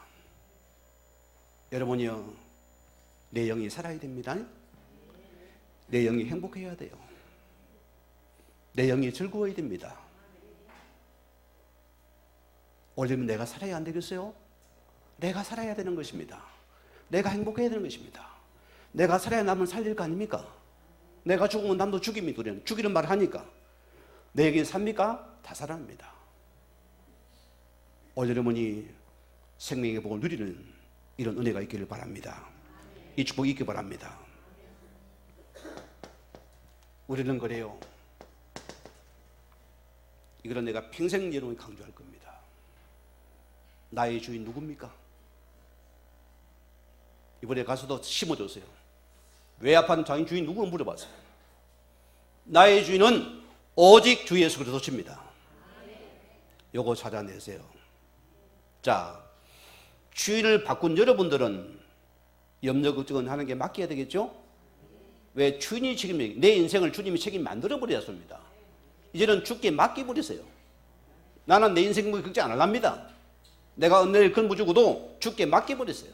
여러분이요, 내 영이 살아야 됩니다. 내 영이 행복해야 돼요. 내 영이 즐거워야 됩니다. 원래는 내가 살아야 안 되겠어요? 내가 살아야 되는 것입니다. 내가 행복해야 되는 것입니다. 내가 살아야 남을 살릴 거 아닙니까? 내가 죽으면 남도 죽입니다. 우리는 죽이는 말을 하니까 내에게 삽니까? 다 살아납니다. 오늘 여러분이 생명의 복을 누리는 이런 은혜가 있기를 바랍니다. 이 축복이 있기 바랍니다. 우리는 그래요. 이거는 내가 평생 여러분이 강조할 겁니다. 나의 주인 누굽니까? 이번에 가서도 심어줬어요. 외압한 장인 주인 누구 물어봤어요. 나의 주인은 오직 주 예수 그리스도십니다. 요거 찾아내세요. 자, 주인을 바꾼 여러분들은 염려 걱정은 하는 게 맡겨야 되겠죠? 왜? 주인이 지금 내 인생을 주님이 책임 만들어버렸습니다. 이제는 주께 맡겨버리세요. 나는 내 인생 걱정 안 할랍니다. 내가 은혜를 근무 주고도 주께 맡겨버리세요.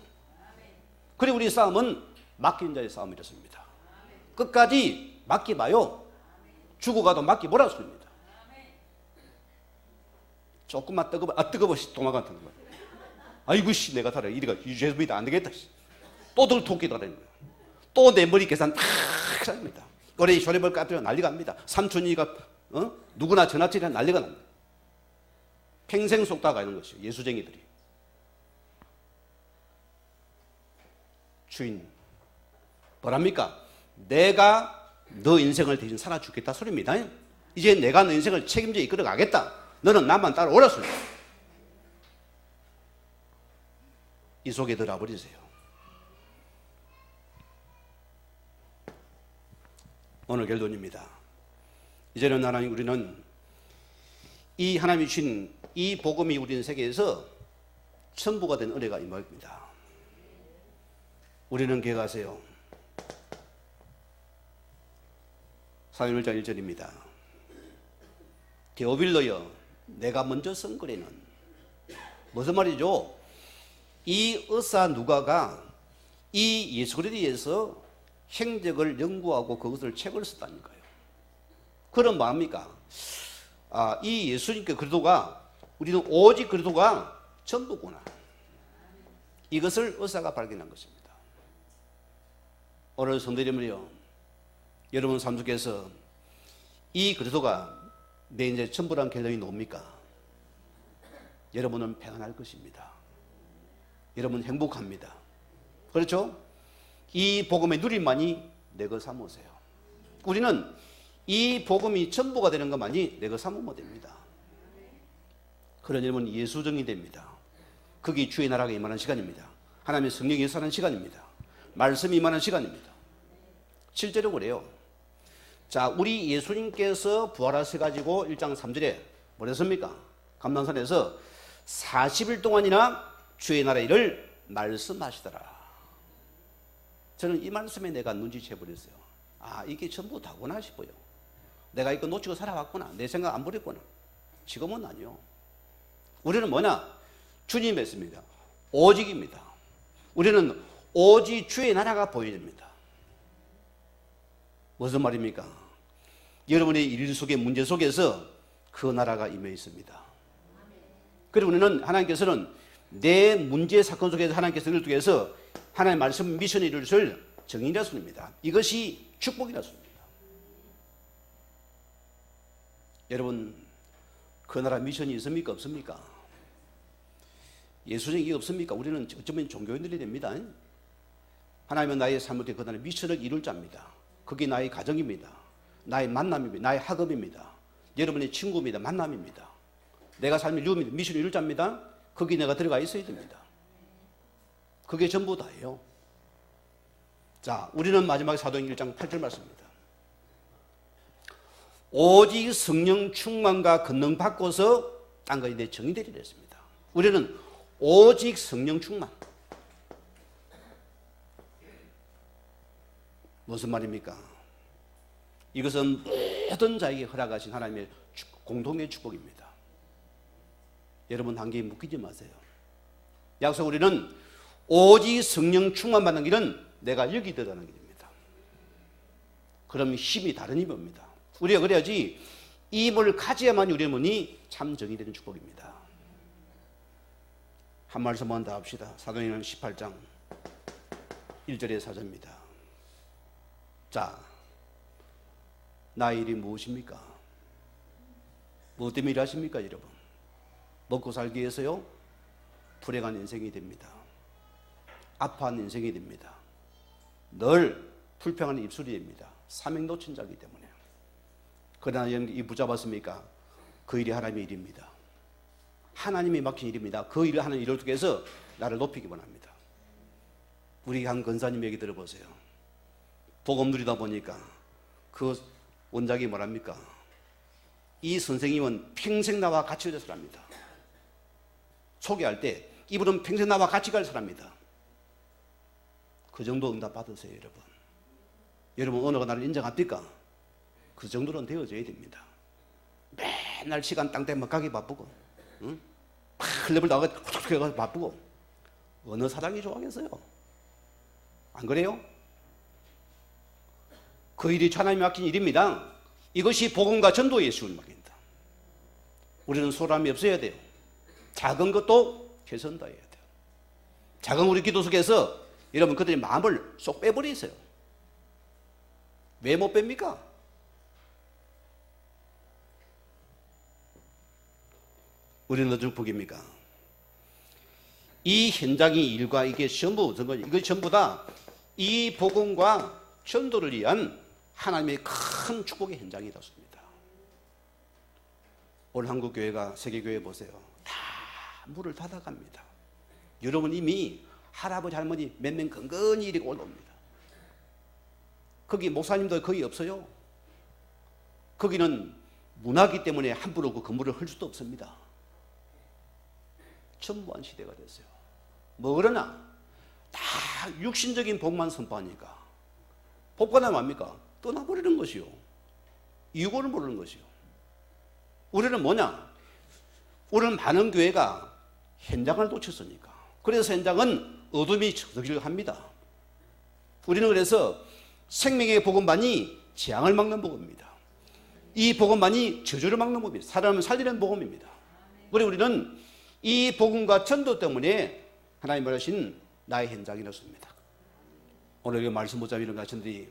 그리고 우리 싸움은 맡긴 자의 싸움이었습니다. 끝까지 맡겨봐요. 죽어가도 맡겨보라습니다. 조금만 뜨거워 도망간다는 거야. 아이고 씨 내가 살아 이래가 죄송합니다 안 되겠다. 또 들토끼 다니는 거야. 또 내 머리 계산 탁 합니다. 올해 쇼레벌 까뜨려 난리가 납니다. 삼촌이가 누구나 전화치려 난리가 납니다. 평생 속다가 있는 것이요. 예수쟁이들이. 주인 뭐랍니까? 내가 너 인생을 대신 살아주겠다 소리입니다. 이제 내가 너 인생을 책임져 이끌어 가겠다. 너는 나만 따라오라 소리. 이 속에 들어가 버리세요. 오늘 결론입니다. 이제는 하나님 우리는 이 하나님이 주신 이 복음이 우리 세계에서 천부가 된 은혜가 임합니다. 우리는 기억하세요. 사도행 1장 1절입니다. 데오빌로여 내가 먼저 선거리는 무슨 말이죠? 이 의사 누가가 이 예수 그리스도에서 행적을 연구하고 그것을 책을 썼다는 거예요. 그런 마음입니까? 이 예수님께 그리스도가 우리는 오직 그리스도가 전부구나. 이것을 의사가 발견한 것입니다. 오늘 성도님은요, 여러분 삶 속에서 이 그리스도가 내 인생 전부란 결론이 뭡니까? 여러분은 평안할 것입니다. 여러분 행복합니다. 그렇죠? 이 복음의 누림만이 내 것 삼으세요. 우리는 이 복음이 전부가 되는 것만이 내 것 삼으면 됩니다. 그런 여러분 예수정이 됩니다. 그게 주의 나라가 임하는 시간입니다. 하나님의 성령이 역사하는 시간입니다. 말씀이 임하는 시간입니다. 실제로 그래요. 자, 우리 예수님께서 부활하셔가지고 1장 3절에 뭐랬습니까? 감람산에서 40일 동안이나 주의 나라 일을 말씀하시더라. 저는 이 말씀에 내가 눈치채버렸어요. 이게 전부 다구나 싶어요. 내가 이거 놓치고 살아왔구나. 내 생각 안 버렸구나. 지금은 아니요. 우리는 뭐냐? 주님 믿습니다. 오직입니다. 우리는 오직 주의 나라가 보여집니다. 무슨 말입니까? 여러분의 일 속의 문제 속에서 그 나라가 임해 있습니다. 그리고 우리는 하나님께서는 내 문제 사건 속에서 하나님께서 우리를 통해서 하나님의 말씀 미션을 이루실 정인이라 소리입니다. 이것이 축복이라 소리입니다. 여러분 그 나라 미션이 있습니까? 없습니까? 예수적인 게 없습니까? 우리는 어쩌면 종교인들이 됩니다. 하나님은 나의 삶을 통해 그 나라의 미션을 이룰 자입니다. 그게 나의 가정입니다. 나의 만남입니다. 나의 학업입니다. 여러분의 친구입니다. 만남입니다. 내가 삶을 이루입니다. 미션을 이룰 자입니다. 거기 내가 들어가 있어야 됩니다. 그게 전부 다예요. 자, 우리는 마지막에 사도행 1장 8절 말씀입니다. 오직 성령 충만과 권능 받고서 땅과 내 정이 되리라 했습니다. 우리는 오직 성령 충만. 무슨 말입니까? 이것은 모든 자에게 허락하신 하나님의 공동의 축복입니다. 여러분 한 개에 묶이지 마세요. 약속 우리는 오직 성령 충만 받는 길은 내가 여기 들어가는 길입니다. 그럼 힘이 다른 힘이 옵니다. 우리가 그래야지 이 힘을 가져야만 우리의 문이 참 정이 되는 축복입니다. 한 말씀만 더 합시다. 사도행전 18장 1절의 사절입니다. 자, 나의 일이 무엇입니까? 무엇 때문에 일하십니까, 여러분? 먹고 살기 위해서요? 불행한 인생이 됩니다. 아파하는 인생이 됩니다. 늘 불평하는 입술이 됩니다. 삼행노천자이기 때문에. 그러나 이 붙잡았습니까? 그 일이 하나님의 일입니다. 하나님이 맡긴 일입니다. 그 일을 하는 일을 통해서 나를 높이기 원합니다. 우리 한 권사님 얘기 들어보세요. 복음 누리다 보니까 그 원작이 뭐랍니까? 이 선생님은 평생 나와 같이 갈 사람입니다. 소개할 때 이분은 평생 나와 같이 갈 사람입니다. 그 정도 응답 받으세요, 여러분. 여러분 언어가 나를 인정합니까? 그 정도는 되어져야 됩니다. 맨날 시간 땅 때문에 가기 바쁘고, 응? 클럽을 나가서 바쁘고, 어느 사장이 좋아하겠어요? 안 그래요? 그 일이 하나님이 맡긴 일입니다. 이것이 복음과 전도의 예수를 맡긴다. 우리는 소람이 없어야 돼요. 작은 것도 최선 다해야 돼요. 작은 우리 기도 속에서 여러분 그들의 마음을 쏙 빼버리세요. 왜 못 뺍니까? 우리는 어떤 복입니까? 이 현장의 일과 이게 전부 다 이 복음과 전도를 위한 하나님의 큰 축복의 현장이 되었습니다. 오늘 한국 교회가 세계 교회 보세요. 다 물을 닫아갑니다. 여러분 이미 할아버지 할머니 몇 명 건건히 이렇게 올라옵니다. 거기 목사님도 거의 없어요. 거기는 문화기 때문에 함부로 그 건물을 헐 수도 없습니다. 전무한 시대가 됐어요. 뭐 그러나 다 육신적인 복만 선포하니까 복받아 뭡니까? 떠나버리는 것이요. 이유를 모르는 것이요. 우리는 뭐냐? 우리는 많은 교회가 현장을 놓쳤으니까. 그래서 현장은 어둠이 저기를 합니다. 우리는 그래서 생명의 복음만이 재앙을 막는 복음입니다. 이 복음만이 저주를 막는 복음입니다. 사람을 살리는 복음입니다. 그리고 우리는 이 복음과 전도 때문에 하나님 말하신 나의 현장이었습니다. 오늘 이 말씀 못 잡는 것인데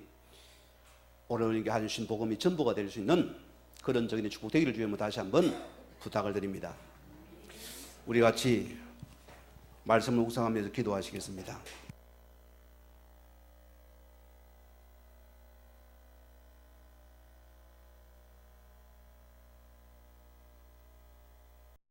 오늘 하신 복음이 전부가 될 수 있는 그런 적인 축복 되기를 주여 다시 한번 부탁을 드립니다. 우리 같이 말씀을 묵상하면서 기도하시겠습니다.